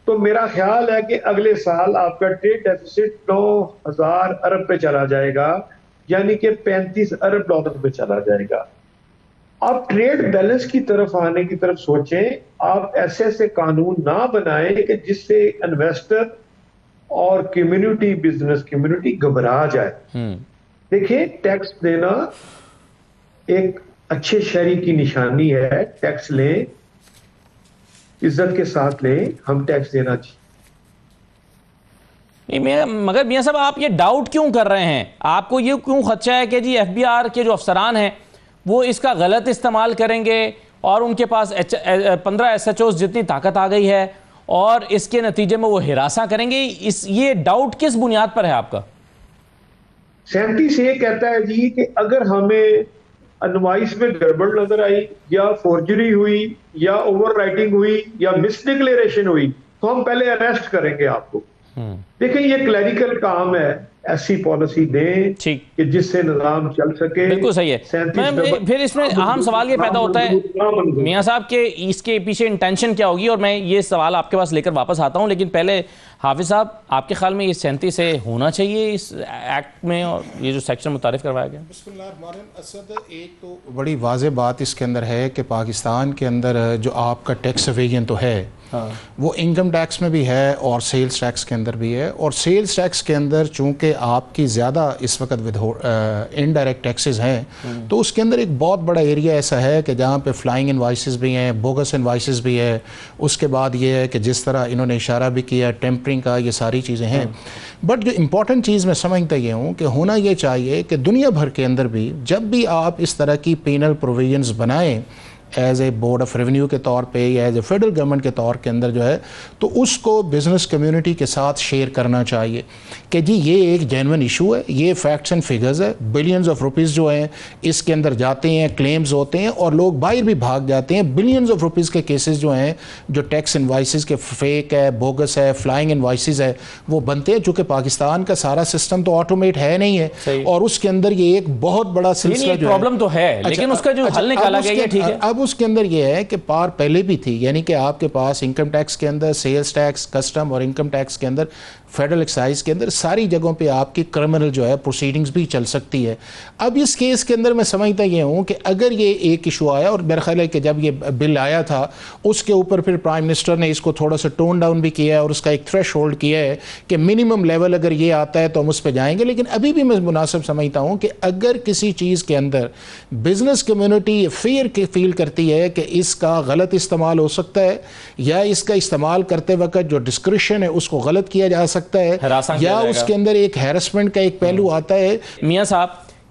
तो मेरा ख्याल है कि अगले साल आपका ट्रेड डेफिसिट 9000 अरब पे चला जाएगा, यानी कि 35 अरब डॉलर पे चला जाएगा। आप ट्रेड बैलेंस की तरफ आने की तरफ सोचें। आप ऐसे कानून ना बनाएं कि जिससे इन्वेस्टर और कम्युनिटी, बिजनेस कम्युनिटी घबरा जाए। देखिए, टैक्स देना एक अच्छे शहरी की निशानी है। टैक्स लें, इज्जत के साथ लें, हम टैक्स देना चाहिए। मगर मियां साहब, आप ये डाउट क्यों कर रहे हैं? आपको ये क्यों खदशा है कि जी FBR के जो अफसरान हैं वो इसका गलत इस्तेमाल करेंगे और उनके पास 15 SHOs जितनी ताकत आ गई है और इसके नतीजे में वो हिरासा करेंगे, ये डाउट किस बुनियाद पर है आपका? 37 ये कहता है जी कि अगर हमें एडवाइस में गड़बड़ नजर आई या फोर्जरी हुई या ओवर राइटिंग हुई या मिस डिक्लेरेशन हुई तो हम पहले अरेस्ट करेंगे आपको। देखिए ये क्लैरिकल काम है, ऐसी पॉलिसी दें ठीक कि जिससे निजाम चल सके। बिल्कुल सही है। फिर इसमें अहम सवाल ये पैदा होता है मियां साहब के इसके पीछे इंटेंशन क्या होगी, और मैं ये सवाल आपके पास लेकर वापस आता हूं, लेकिन पहले हाफिज साहब आपके ख्याल में ये 37 से होना चाहिए इस एक्ट में, और ये जो सेक्शन मुतारिफ करवाया गया? असद, एक तो बड़ी वाज़ेह बात इसके अंदर है कि पाकिस्तान के अंदर जो आपका टैक्स एवेजन तो है, वो इनकम टैक्स में भी है और सेल्स टैक्स के अंदर भी है। और सेल्स टैक्स के अंदर चूंकि आपकी ज़्यादा इस वक्त इनडायरेक्ट टैक्सेस हैं, तो उसके अंदर एक बहुत बड़ा एरिया ऐसा है कि जहाँ पे फ्लाइंग इनवाइसेस भी हैं, बोगस इनवाइसेस भी है। उसके बाद ये है कि जिस तरह इन्होंने इशारा भी किया टेम्परिंग का, ये सारी चीज़ें हैं। बट जो इम्पॉर्टेंट चीज़ मैं समझता ये हूँ कि होना ये चाहिए कि दुनिया भर के अंदर भी जब भी आप इस तरह की पेनल प्रोविजंस बनाएं as a board of revenue के तौर पे या एज ए फेडरल गवर्नमेंट के तौर के अंदर जो है, तो उसको बिजनेस कम्युनिटी के साथ शेयर करना चाहिए कि जी ये एक जेन्युइन इशू है, ये फैक्ट्स एंड फिगर्स है, बिलियंस ऑफ रुपीज़ जो हैं इसके अंदर जाते हैं, क्लेम्स होते हैं और लोग बाहर भी भाग जाते हैं। बिलियंस ऑफ रुपीज़ के केसेस जो हैं, जो टैक्स इनवाइसेस के फेक है, बोगस है, फ्लाइंग इनवाइसेस है, वो बनते हैं। चूँकि पाकिस्तान का सारा सिस्टम तो ऑटोमेट है नहीं है, और उसके अंदर ये एक बहुत बड़ा सिलसिला जो प्रॉब्लम तो है, लेकिन उसका जो हल निकाला गया है ठीक है। अब उसके अंदर ये है कि पार पहले भी थी, यानी कि आपके पास इनकम टैक्स के अंदर, सेल्स टैक्स, कस्टम और इनकम टैक्स के अंदर, फेडरल एक्साइज के अंदर सारी जगहों पे आपकी क्रिमिनल जो है प्रोसीडिंग्स भी चल सकती है। अब इस केस के अंदर मैं समझता ये हूँ कि अगर ये एक इशू आया, और मेरा ख्याल है कि जब ये बिल आया था उसके ऊपर फिर प्राइम मिनिस्टर ने इसको थोड़ा सा टोन डाउन भी किया है और उसका एक थ्रेश होल्ड किया है कि मिनिमम लेवल अगर ये आता है तो हम उस पर जाएंगे। लेकिन अभी भी मैं मुनासिब समझता हूँ कि अगर किसी चीज़ के अंदर बिजनेस कम्युनिटी फेयर के फील करती है कि इसका गलत इस्तेमाल हो सकता है या इसका इस्तेमाल करते वक्त जो डिस्क्रिप्शन है उसको गलत किया जा सकता है या उसके अंदर एक हैरेसमेंट का एक पहलू आता है। मियां साहब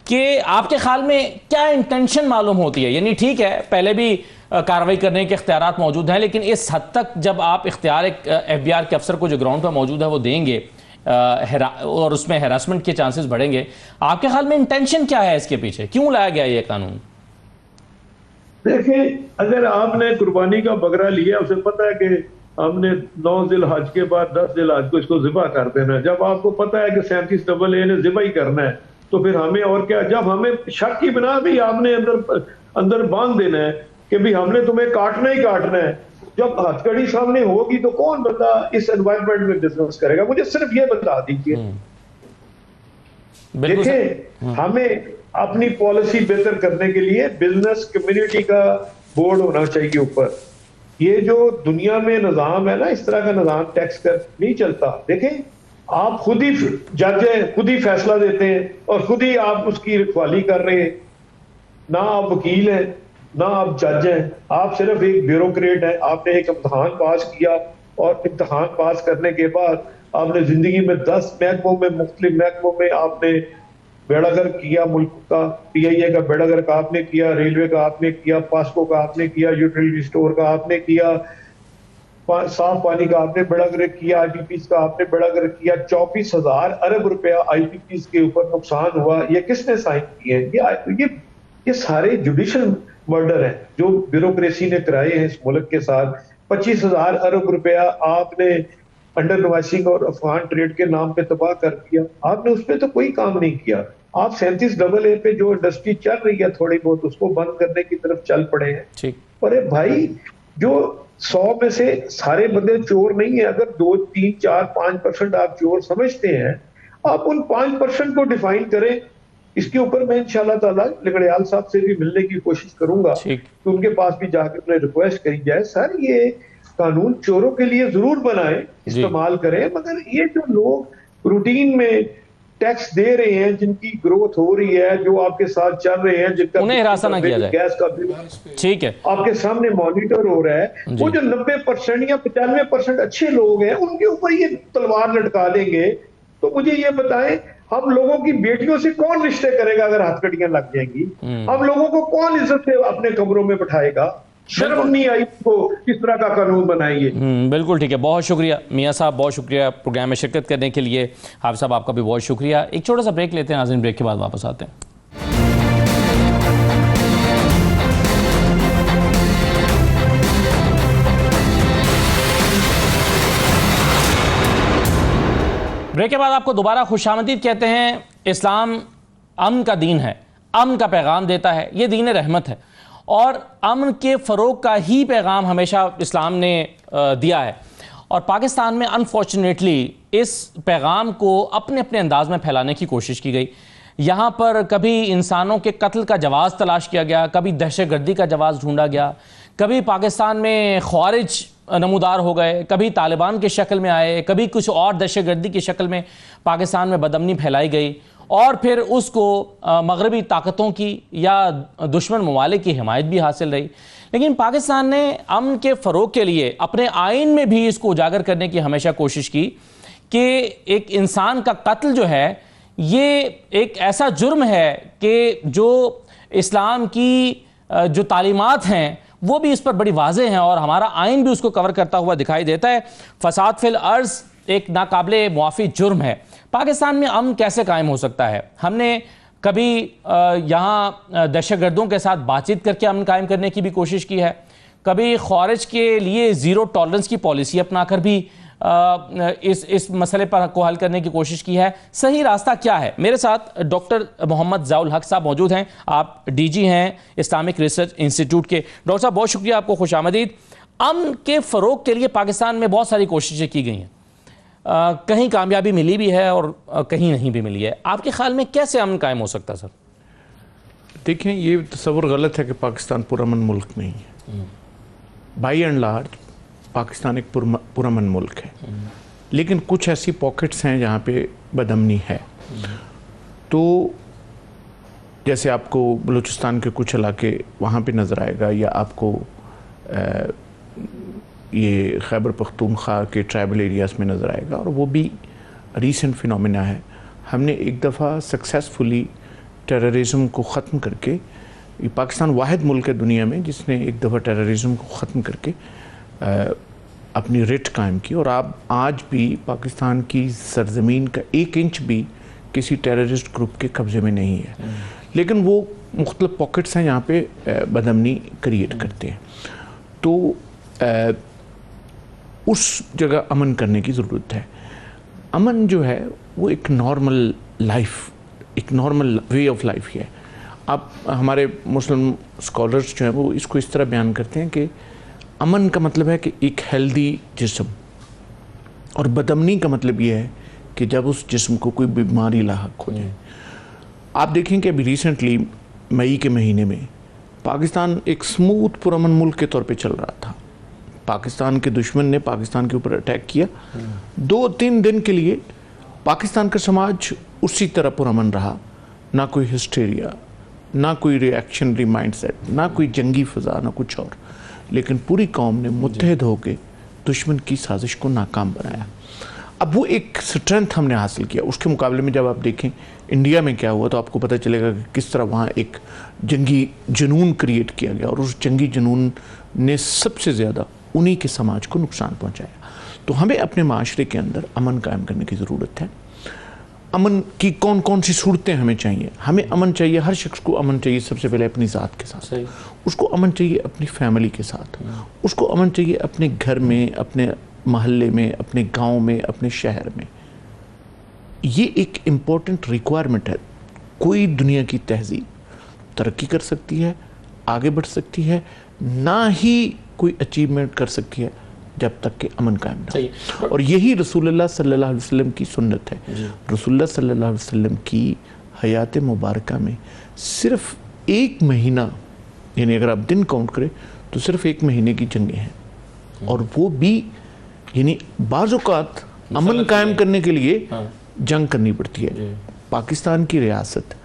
कि आपके ख्याल में क्या इंटेंशन मालूम होती है? यानी ठीक है पहले भी कार्रवाई करने के इख्तियारात मौजूद हैं, लेकिन इस हद तक जब आप इख्तियार एक FBI के अफसर को जो ग्राउंड पर मौजूद है वो देंगे और उसमें हैरासमेंट के चांसेस बढ़ेंगे, आपके ख्याल में इंटेंशन क्या है इसके पीछे? क्यों लाया गया ये कानून? देखिए अगर आपने कुर्बानी का बकरा लिया, उसे पता है कि हमने 9 ज़िल-हज के बाद 10 ज़िल-हज को इसको ज़िबा कर देना है। जब आपको पता है कि 37AA ने ज़िबा ही करना है तो फिर हमें और क्या, जब हमें शक की बिना भी आपने अंदर बांध देना है कि भी हमने तुम्हें काटना ही काटना है, जब हथकड़ी सामने होगी तो कौन बंदा इस एनवायरनमेंट में बिजनेस करेगा? मुझे सिर्फ ये बता दीजिए। देखिए हमें अपनी पॉलिसी बेहतर करने के लिए बिजनेस कम्युनिटी का बोर्ड होना चाहिए ऊपर। ये जो दुनिया में निजाम है ना, इस तरह का निजाम टैक्स कर नहीं चलता। देखें आप खुद ही जज हैं, खुद ही फैसला देते हैं और खुद ही आप उसकी रखवाली कर रहे हैं। ना आप वकील हैं ना आप जज हैं, आप सिर्फ एक ब्यूरोक्रेट हैं। आपने एक इम्तहान पास किया और इम्तहान पास करने के बाद आपने जिंदगी में 10 महकमों में, मुख्तलिफ महकमों में आपने बेड़ागर किया, मुल्क का PIA का बेड़ागर का आपने किया, रेलवे का आपने किया, पास्को का आपने किया, यूटिलिटी स्टोर का आपने किया, साफ पानी का आपने बेड़ागर किया, IPPs का आपने बेड़ागर किया। 24,000 अरब रुपया IPPs के ऊपर नुकसान हुआ। ये किसने साइन किए? ये सारे जुडिशल मर्डर हैं जो ब्यूरोक्रेसी ने कराए हैं इस मुल्क के साथ। 25,000 अरब रुपया आपने अंडर नवाइसिंग और अफगान ट्रेड के नाम पे तबाह कर दिया। आपने उस पर तो कोई काम नहीं किया। आप 37AA पे जो इंडस्ट्री चल रही है थोड़ी बहुत, उसको बंद करने की तरफ चल पड़े हैं। अरे भाई, जो 100 में से सारे बंदे चोर नहीं है। अगर 2, 3, 4, 5% आप चोर समझते हैं, आप उन 5% को डिफाइन करें। इसके ऊपर मैं इंशाल्लाह ताला लिगड़ियाल साहब से भी मिलने की कोशिश करूंगा कि उनके पास भी जाकर उन्हें रिक्वेस्ट करी जाए, सर ये कानून चोरों के लिए जरूर बनाए, इस्तेमाल करें, मगर ये जो लोग रूटीन में टैक्स दे रहे हैं, जिनकी ग्रोथ हो रही है, जो आपके साथ चल रहे हैं, जिनका उन्हें हिरासा ना किया जाए, गैस का बिल ठीक है आपके सामने मॉनिटर हो रहा है, वो जो 90% या 95% अच्छे लोग हैं उनके ऊपर ये तलवार लटका देंगे। तो मुझे ये बताएं, हम लोगों की बेटियों से कौन रिश्ते करेगा अगर हथकड़ियां लग जाएंगी? हम लोगों को कौन इज्जत से अपने कमरों में बैठाएगा? शर्म नहीं आई को किस तरह का कानून बनाएंगे। बिल्कुल ठीक है, बहुत शुक्रिया मियाँ साहब, बहुत शुक्रिया प्रोग्राम में शिरकत करने के लिए। हाफिज साहब आपका भी बहुत शुक्रिया। एक छोटा सा ब्रेक लेते हैं नाज़रीन, ब्रेक के बाद वापस आते हैं। ब्रेक के बाद आपको दोबारा खुशामदीद कहते हैं। इस्लाम अमन का दीन है, अमन का पैगाम देता है, ये दीन रहमत है और अमन के फ़रोग का ही पैगाम हमेशा इस्लाम ने दिया है। और पाकिस्तान में अनफॉर्चुनेटली इस पैगाम को अपने अपने अंदाज में फैलाने की कोशिश की गई। यहाँ पर कभी इंसानों के कत्ल का जवाज़ तलाश किया गया, कभी दहशतगर्दी का जवाज़ ढूंढा गया, कभी पाकिस्तान में ख्वारिज नमूदार हो गए, कभी तालिबान की शक्ल में आए, कभी कुछ और दहशतगर्दी की शक्ल में पाकिस्तान में बदअमनी फैलाई गई और फिर उसको मगरबी ताकतों की या दुश्मन ममालिक की हिमायत भी हासिल रही। लेकिन पाकिस्तान ने अमन के फ़रोग के लिए अपने आइन में भी इसको उजागर करने की हमेशा कोशिश की कि एक इंसान का कत्ल जो है ये एक ऐसा जुर्म है कि जो इस्लाम की जो तालीमात हैं वो भी इस पर बड़ी वाज़ेह हैं और हमारा आइन भी उसको कवर करता हुआ दिखाई देता है। फसाद फिल अर्ज़ एक नाकाबिले मुआफ़ी जुर्म है। पाकिस्तान में अमन कैसे कायम हो सकता है? हमने कभी यहाँ दहशतगर्दों के साथ बातचीत करके अमन कायम करने की भी कोशिश की है, कभी ख़वारिज के लिए ज़ीरो टॉलरेंस की पॉलिसी अपनाकर भी इस मसले पर को हल करने की कोशिश की है। सही रास्ता क्या है? मेरे साथ डॉक्टर मोहम्मद ज़ियाउल हक साहब मौजूद हैं। आप डीजी हैं इस्लामिक रिसर्च इंस्टीट्यूट के। डॉक्टर साहब बहुत शुक्रिया, आपको खुशामदीद। अमन के फ़रोग के लिए पाकिस्तान में बहुत सारी कोशिशें की गई हैं, कहीं कामयाबी मिली भी है और कहीं नहीं भी मिली है। आपके ख्याल में कैसे अमन कायम हो सकता है सर? देखें, ये तस्वुर गलत है कि पाकिस्तान पुरअमन मुल्क नहीं है। बाई एंड लार्ज पाकिस्तान एक पुरअमन मुल्क है, लेकिन कुछ ऐसी पॉकेट्स हैं जहाँ पे बदअमनी है। तो जैसे आपको बलूचिस्तान के कुछ इलाके वहाँ पे नज़र आएगा, या आपको ये खैबर पख्तूनख्वा के ट्राइबल एरियाज़ में नज़र आएगा, और वो भी रीसेंट फिनोमेना है। हमने एक दफ़ा सक्सेसफुली टेररिज्म को ख़त्म करके, ये पाकिस्तान वाहिद मुल्क है दुनिया में जिसने एक दफ़ा टेररिज्म को ख़त्म करके अपनी रिट कायम की, और आप आज भी पाकिस्तान की सरजमीन का 1 इंच भी किसी टेररिस्ट ग्रुप के कब्ज़े में नहीं है। लेकिन वो मुख्तलिफ पॉकेट्स हैं यहाँ पे बदअमनी क्रिएट करते हैं। तो उस जगह अमन करने की ज़रूरत है। अमन जो है वो एक नॉर्मल लाइफ, एक नॉर्मल वे ऑफ लाइफ है। आप हमारे मुस्लिम स्कॉलर्स जो हैं वो इसको इस तरह बयान करते हैं कि अमन का मतलब है कि एक हेल्दी जिस्म, और बदअमनी का मतलब ये है कि जब उस जिस्म को कोई बीमारी लाहक हो जाए। आप देखें कि अभी रिसेंटली मई के महीने में पाकिस्तान एक स्मूथ पुरअमन मुल्क के तौर पे चल रहा था। पाकिस्तान के दुश्मन ने पाकिस्तान के ऊपर अटैक किया, 2-3 दिन के लिए पाकिस्तान का समाज उसी तरह पुरअमन रहा, ना कोई हिस्टेरिया, ना कोई रिएक्शनरी माइंडसेट, ना कोई जंगी फ़ज़ा, ना कुछ और। लेकिन पूरी कौम ने मुत्तहद होकर दुश्मन की साजिश को नाकाम बनाया। अब वो एक स्ट्रेंथ हमने हासिल किया। उसके मुकाबले में जब आप देखें इंडिया में क्या हुआ, तो आपको पता चलेगा कि किस तरह वहाँ एक जंगी जुनून क्रिएट किया गया, और उस जंगी जुनून ने सबसे ज़्यादा उन्हीं के समाज को नुकसान पहुँचाया। तो हमें अपने माशरे के अंदर अमन कायम करने की ज़रूरत है। अमन की कौन कौन सी सूरतें हमें चाहिए? हमें अमन चाहिए, हर शख्स को अमन चाहिए सबसे पहले अपनी ज़ात के साथ, उसको अमन चाहिए अपनी फैमिली के साथ, उसको अमन चाहिए अपने घर में, अपने महल्ले में, अपने गांव में, अपने शहर में। ये एक इम्पॉर्टेंट रिक्वायरमेंट है। कोई दुनिया की तहजीब तरक्की कर सकती है, आगे बढ़ सकती है, ना ही कोई अचीवमेंट कर सकती है जब तक कि अमन कायम ना हो। और यही रसूलुल्लाह सल्लल्लाहु अलैहि वसल्लम की सुन्नत है। रसूलुल्लाह सल्लल्लाहु अलैहि वसल्लम की हयात मुबारका में सिर्फ 1 महीना, यानी अगर आप दिन काउंट करें तो सिर्फ 1 महीने की जंगें हैं, और वो भी यानी बाज़ औक़ात अमन कायम करने के लिए जंग करनी पड़ती है। पाकिस्तान की रियासत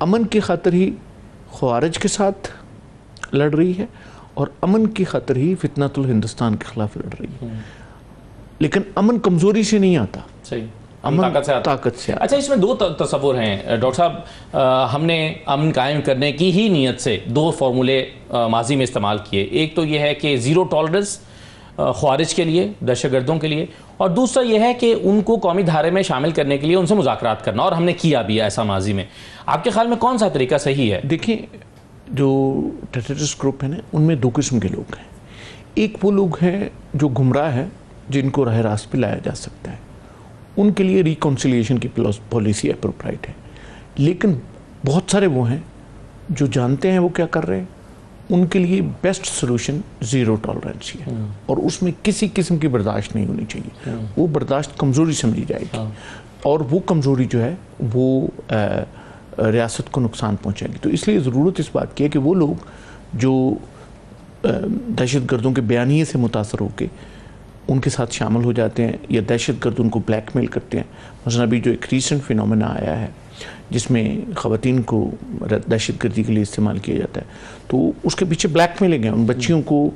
अमन की खातिर ही ख्वारिज के साथ लड़ रही है, और अमन की खातिर ही फितनतुल हिंदुस्तान के खिलाफ लड़ रही है। लेकिन अमन कमज़ोरी से नहीं आता, अमन ताकत से आता है। ताकत से आता है। अच्छा, इसमें दो तस्वुर हैं डॉक्टर साहब। हमने अमन कायम करने की ही नीयत से दो फार्मूले माजी में इस्तेमाल किए। एक तो यह है कि ज़ीरो टॉलरेंस ख्वारिज के लिए, दहशतगर्दों के लिए, और दूसरा यह है कि उनको कौमी धारे में शामिल करने के लिए उनसे मुज़ाकरात करना, और हमने किया भी है ऐसा माजी में। आपके ख्याल में कौन सा तरीका सही है? देखिए, जो टेररिस्ट ग्रुप है ना, उनमें दो किस्म के लोग हैं। एक वो लोग हैं जो गुमराह हैं, जिनको राह रास्त पे लाया जा सकता है, उनके लिए रिकॉन्सिलिएशन की पॉलिसी अप्रोप्राइट है। लेकिन बहुत सारे वो हैं जो जानते हैं वो क्या कर रहे हैं, उनके लिए बेस्ट सोल्यूशन ज़ीरो टॉलरेंस है, और उसमें किसी किस्म की बर्दाश्त नहीं होनी चाहिए। वो बर्दाश्त कमज़ोरी समझी जाएगी, और वो कमज़ोरी जो है वो रियासत को नुकसान पहुंचाएगी। तो इसलिए ज़रूरत इस बात की है कि वो लोग जो दहशतगर्दों के बयानिए से मुतासर होकर उनके साथ शामिल हो जाते हैं, या दहशतगर्द उनको ब्लैकमेल करते हैं। मसलन अभी जो एक रीसेंट फिनोमेना आया है जिसमें ख़वातीन को दहशतगर्दी के लिए इस्तेमाल किया जाता है, तो उसके पीछे ब्लैकमेलिंग है। उन बच्चियों को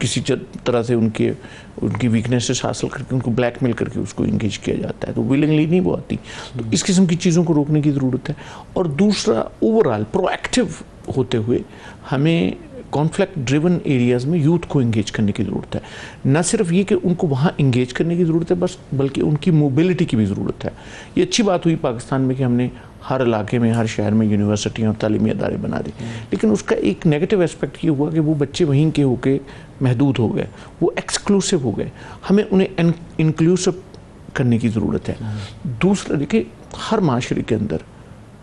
किसी तरह से उनकी वीकनेसेस हासिल करके उनको ब्लैकमेल करके उसको इंगेज किया जाता है, तो विलिंगली नहीं वो आती। तो इस किस्म की चीज़ों को रोकने की ज़रूरत है। और दूसरा, ओवरऑल प्रोएक्टिव होते हुए हमें कॉन्फ्लिक्ट ड्रिवन एरियाज़ में यूथ को इंगेज करने की ज़रूरत है। न सिर्फ ये कि उनको वहाँ इंगेज करने की ज़रूरत है बल्कि उनकी मोबिलिटी की भी ज़रूरत है। ये अच्छी बात हुई पाकिस्तान में कि हमने हर इलाके में, हर शहर में यूनिवर्सिटियाँ और तालीमी अदारे बना दी, लेकिन उसका एक नेगेटिव एस्पेक्ट ये हुआ कि वो बच्चे वहीं के होके महदूद हो गए, वो एक्सक्लूसिव हो गए। हमें उन्हें इंक्लूसिव करने की ज़रूरत है। दूसरा, देखिए, हर माशरे के अंदर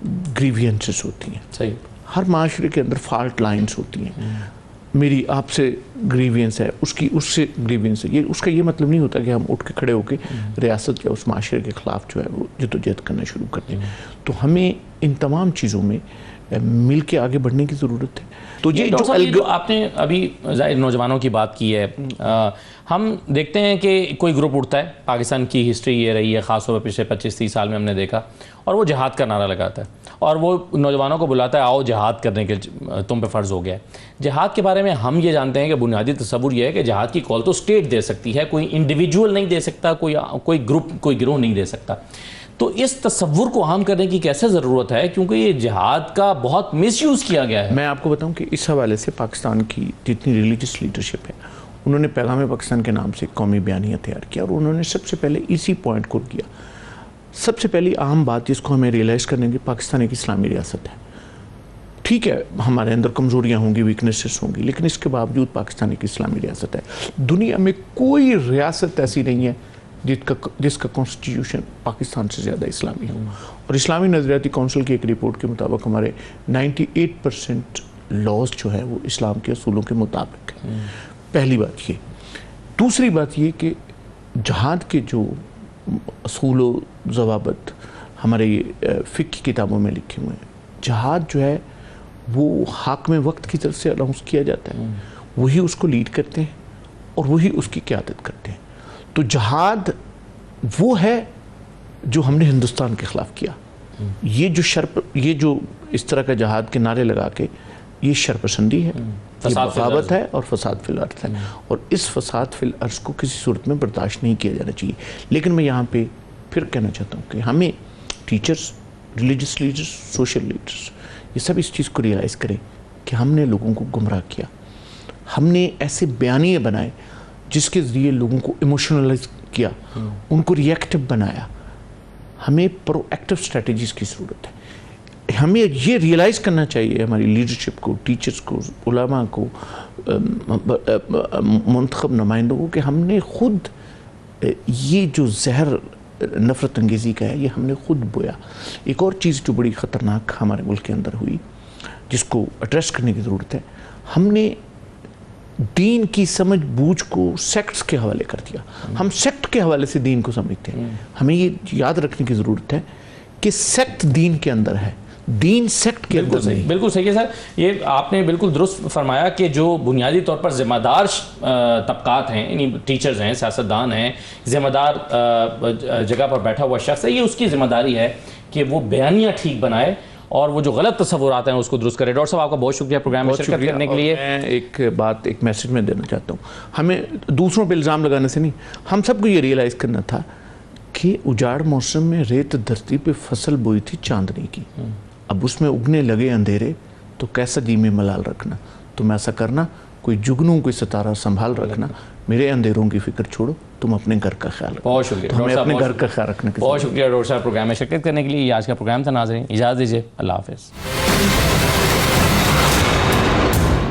ग्रीवियंसेस होती हैं। सही। हर माशरे के अंदर फॉल्ट लाइंस होती हैं। मेरी आपसे ग्रीवियंस है, उसकी उससे ग्रीवियंस है। उसका ये मतलब नहीं होता कि हम उठ के खड़े होकर रियासत या उस माशरे के ख़िलाफ़ जो है वो जद्दोजहद करना शुरू कर दें। तो हमें इन तमाम चीज़ों में मिल के आगे बढ़ने की ज़रूरत है। तो ये जो आपने अभी नौजवानों की बात की है, हम देखते हैं कि कोई ग्रुप उठता है, पाकिस्तान की हिस्ट्री ये रही है ख़ासतौर पर पिछले 25-30 साल में हमने देखा, और वो जिहाद का नारा लगाता है और वो नौजवानों को बुलाता है, आओ जिहाद करने के तुम पे फ़र्ज़ हो गया है। जिहाद के बारे में हम ये जानते हैं कि बुनियादी तस्वुर ये है कि जिहाद की कॉल तो स्टेट दे सकती है, कोई इंडिविजुअल नहीं दे सकता, कोई ग्रुप, कोई गिरोह नहीं दे सकता। तो इस तस्वुर को आम करने की कैसे ज़रूरत है, क्योंकि ये जिहाद का बहुत मिसयूज़ किया गया है। मैं आपको बताऊं कि इस हवाले से पाकिस्तान की जितनी रिलीजियस लीडरशिप है, उन्होंने पैगाम पाकिस्तान के नाम से कौमी बयानिया तैयार किया, और उन्होंने सबसे पहले इसी पॉइंट को किया। सबसे पहली अहम बात जिसको हमें रियलाइज़ करने की, पाकिस्तान एक इस्लामी रियासत है। ठीक है, हमारे अंदर कमज़ोरियाँ होंगी, वीकनेसेस होंगी, लेकिन इसके बावजूद पाकिस्तान एक इस्लामी रियासत है। दुनिया में कोई रियासत ऐसी नहीं है जिसका कॉन्स्टिट्यूशन पाकिस्तान से ज़्यादा इस्लामी हो। और इस्लामी नज़रियाती काउंसिल की एक रिपोर्ट के मुताबिक हमारे 98% लॉज जो है वो इस्लाम के असूलों के मुताबिक है। पहली बात ये। दूसरी बात ये कि जहाद के जो असूल व ज़वाबित हमारे फ़िक़्ह की किताबों में लिखे हुए हैं, जहाद जो है वो हाकिम वक्त की तरफ से अनाउंस किया जाता है, वही उसको लीड करते हैं और वही उसकी क़यादत करते हैं। तो जहाद वो है जो हमने हिंदुस्तान के ख़िलाफ़ किया। ये जो इस तरह का जहाद के नारे लगा के, ये शरपसंदी है, ये बगावत है और फसाद फिल अर्ज़ है, और इस फसाद फिल अर्ज़ को किसी सूरत में बर्दाश्त नहीं किया जाना चाहिए। लेकिन मैं यहाँ पे फिर कहना चाहता हूँ कि हमें teachers, religious leaders, social leaders, ये सब इस चीज़ को रियलाइज़ करें कि हमने लोगों को गुमराह किया, हमने ऐसे बयानिए बनाए जिसके ज़रिए लोगों को इमोशनलाइज किया, उनको रिएक्टिव बनाया। हमें प्रोएक्टिव स्ट्रेटजीज़ की ज़रूरत है। हमें ये रियलाइज़ करना चाहिए, हमारी लीडरशिप को, टीचर्स को, उलमा को, मुंतखब नुमाइंदों को, कि हमने ख़ुद ये जो जहर नफ़रत अंगेज़ी का है, ये हमने ख़ुद बोया। एक और चीज़ जो बड़ी ख़तरनाक हमारे मुल्क के अंदर हुई, जिसको एड्रेस करने की ज़रूरत है, हमने दीन की समझ बूझ को सेक्ट्स के हवाले कर दिया। हम सेक्ट के हवाले से दीन को समझते हैं। हमें ये याद रखने की ज़रूरत है कि सेक्ट दीन के अंदर है, दीन सेक्ट के अंदर नहीं। बिल्कुल सही है सर, ये आपने बिल्कुल दुरुस्त फरमाया कि जो बुनियादी तौर पर ज़िम्मेदार तबकात हैं, यानी टीचर्स हैं, सियासतदान हैं, ज़िम्मेदार जगह पर बैठा हुआ शख्स है, ये उसकी ज़िम्मेदारी है कि वो बयानियाँ ठीक बनाए और वो जो गलत तस्वुरात हैं उसको दुरुस्त करें। डॉक्टर साहब, आपका बहुत शुक्रिया प्रोग्राम में शिरकत करने के लिए। मैं एक मैसेज में देना चाहता हूँ, हमें दूसरों पे इल्ज़ाम लगाने से नहीं, हम सबको ये रियलाइज़ करना था कि उजाड़ मौसम में रेत धरती पे फसल बोई थी चांदनी की, अब उसमें उगने लगे अंधेरे तो कैसा जी में मलाल रखना। तुम ऐसा करना, कोई जुगनू कोई सितारा संभाल रखना, मेरे अंधेरों की फिक्र छोड़ो, तुम अपने घर का ख्याल रखो। बहुत शुक्रिया, तो हमें अपने घर का ख्याल रखने की बहुत शुक्रिया डॉक्टर साहब प्रोग्राम में शिरकत करने के लिए। आज का प्रोग्राम था नाज़रीन, इजाज़त दीजिए, अल्लाह हाफ़िज़।